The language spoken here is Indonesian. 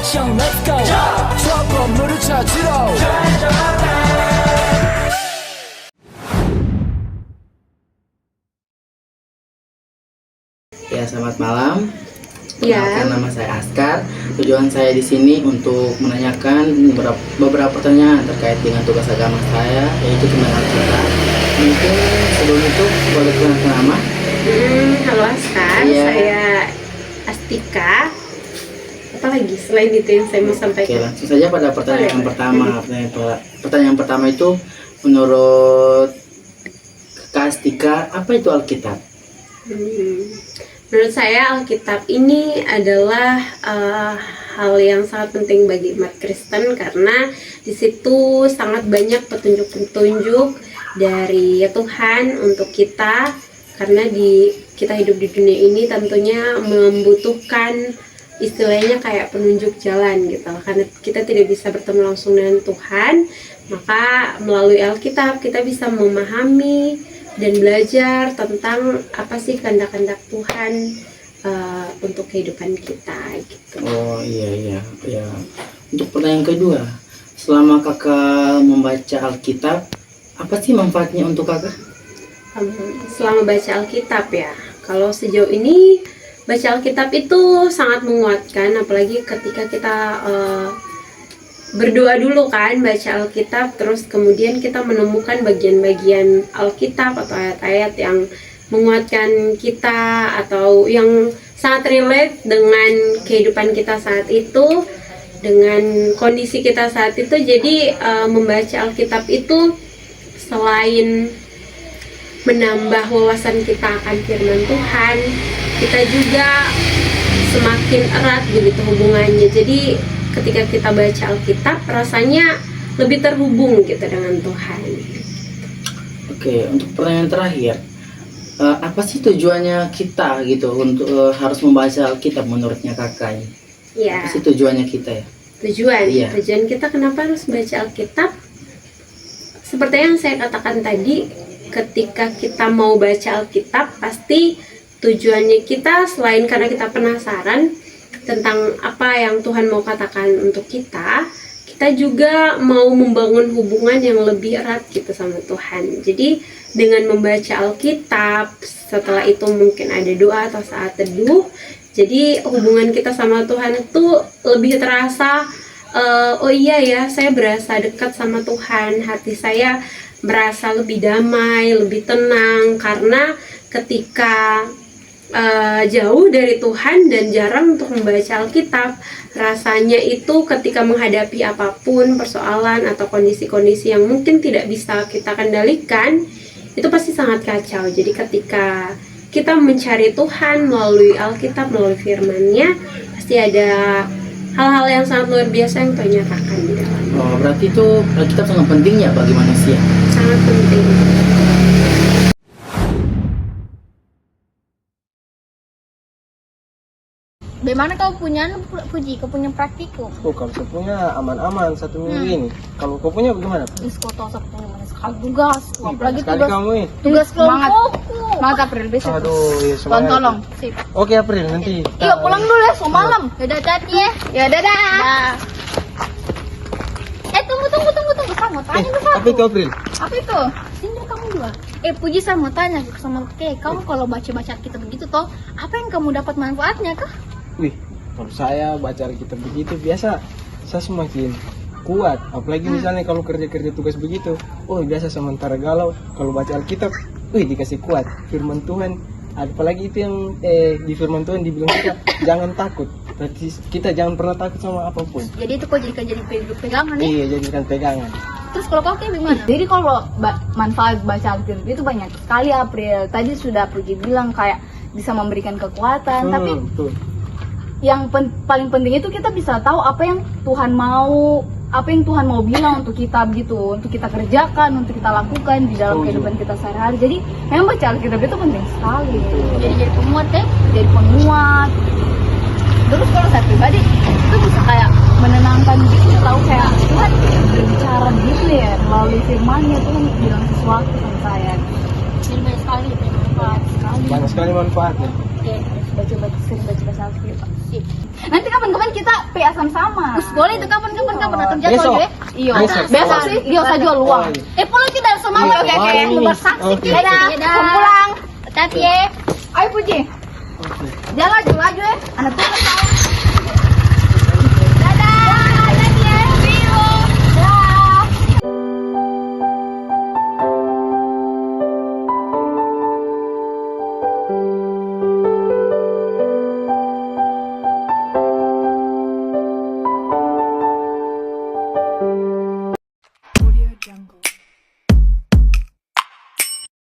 액션 let's go 저 건물을 찾으러 Ya, selamat malam. Ya. Perkenalkan, nama saya Askar. Tujuan saya di sini untuk menanyakan beberapa pertanyaan terkait dengan tugas agama saya, yaitu tentang Alkitab. Mungkin sebelum itu boleh perkenalkan nama? Halo Askar, Iya. saya Astika. Apa lagi selain itu yang saya mau Oke, sampaikan? langsung saja pada pertanyaan yang Boleh. pertama. Pertanyaan pertama itu, menurut Kak Astika, apa itu Alkitab? Menurut saya Alkitab ini adalah hal yang sangat penting bagi umat Kristen karena di situ sangat banyak petunjuk-petunjuk dari Tuhan untuk kita, karena kita hidup di dunia ini tentunya membutuhkan istilahnya kayak penunjuk jalan gitu, karena kita tidak bisa bertemu langsung dengan Tuhan, maka melalui Alkitab kita bisa memahami dan belajar tentang apa sih kehendak-kehendak Tuhan untuk kehidupan kita gitu. Oh iya. Untuk pertanyaan kedua, selama kakak membaca Alkitab, apa sih manfaatnya untuk kakak? Selama baca Alkitab ya, kalau sejauh ini baca Alkitab itu sangat menguatkan, apalagi ketika kita berdoa dulu kan, baca Alkitab, terus kemudian kita menemukan bagian-bagian Alkitab atau ayat-ayat yang menguatkan kita atau yang sangat relate dengan kehidupan kita saat itu, dengan kondisi kita saat itu. Jadi membaca Alkitab itu selain menambah wawasan kita akan firman Tuhan, kita juga semakin erat begitu hubungannya. Jadi ketika kita baca Alkitab rasanya lebih terhubung gitu dengan Tuhan. Oke, untuk pertanyaan terakhir, apa sih tujuannya kita gitu untuk harus membaca Alkitab menurutnya kakak? Ya, Apa sih tujuannya kita ya? Iya. tujuan kita kenapa harus baca Alkitab? Seperti yang saya katakan tadi, ketika kita mau baca Alkitab pasti tujuannya kita selain karena kita penasaran tentang apa yang Tuhan mau katakan untuk kita juga mau membangun hubungan yang lebih erat gitu sama Tuhan. Jadi dengan membaca Alkitab, setelah itu mungkin ada doa atau saat teduh, jadi hubungan kita sama Tuhan itu lebih terasa, oh iya ya, saya berasa dekat sama Tuhan, hati saya merasa lebih damai, lebih tenang, karena ketika jauh dari Tuhan dan jarang untuk membaca Alkitab, rasanya itu ketika menghadapi apapun persoalan atau kondisi-kondisi yang mungkin tidak bisa kita kendalikan, itu pasti sangat kacau. Jadi ketika kita mencari Tuhan melalui Alkitab, melalui firman-Nya, pasti ada hal-hal yang sangat luar biasa yang Tuhan nyatakan di dalam. Oh, berarti itu Alkitab sangat penting ya bagi manusia? Sangat penting. Bagaimana kau punya Puji? Kau punya praktikum? Oh, kalau saya punya aman-aman 1 minggu ini. Kalau kau punya bagaimana? Kau tahu saya punya mana sekali tugas. Apalagi Sekali tugas kamu ini. tugas kelompokku. Semangat April besok. Aduh, ya semangat. Tolong. Sip. Oke April, nanti. Iya pulang dulu ya, so malam. Dadah hati ya. Ya dadah. Tunggu. Saya mau tanya dulu Apa itu April? Apa itu? Sini kamu dua. Puji, saya mau tanya sama kamu kalau baca-baca kita begitu toh, apa yang kamu dapat manfaatnya kah? Wih, kalau saya baca Alkitab begitu biasa saya semakin kuat. Apalagi misalnya kalau kerja tugas begitu, oh biasa sementara galau, kalau baca Alkitab, wih dikasih kuat. Firman Tuhan, apalagi itu yang di firman Tuhan dibilang kita jangan takut. Berarti kita jangan pernah takut sama apapun. Jadi itu kau jadikan jadi pegangan ya? Iya, jadikan pegangan. Terus kalau kau kayak gimana? Jadi kalau manfaat baca Alkitab itu banyak sekali April. Tadi sudah Puji bilang kayak bisa memberikan kekuatan, tapi betul. yang paling penting itu kita bisa tahu apa yang Tuhan mau bilang untuk kita gitu, untuk kita kerjakan, untuk kita lakukan di dalam kehidupan kita sehari-hari. Jadi memang baca Alkitab itu penting sekali. Jadi penguat ya, jadi penguat. Terus kalau saya pribadi itu bisa kayak menenangkan gitu, tahu kayak Tuhan berbicara gitu ya melalui firman-Nya, Tuhan bilang sesuatu sama saya. Jadi banyak sekali manfaat sekali. Banyak sekali manfaatnya. Oke, harus sering baca Alkitab. Sip. Nanti kapan-kapan kita PA sama-sama. Boleh itu kapan-kapan atur jadwal Besok. ya. Iya. Besok. Besok sih dia usah jual luang. Pulang kita semangat. Oke, oke. Hari ini. Bersaksi Oke. kita. Mau pulang. Hati-hati ya. Ayo Puji. Dia laju ya. Anak tuh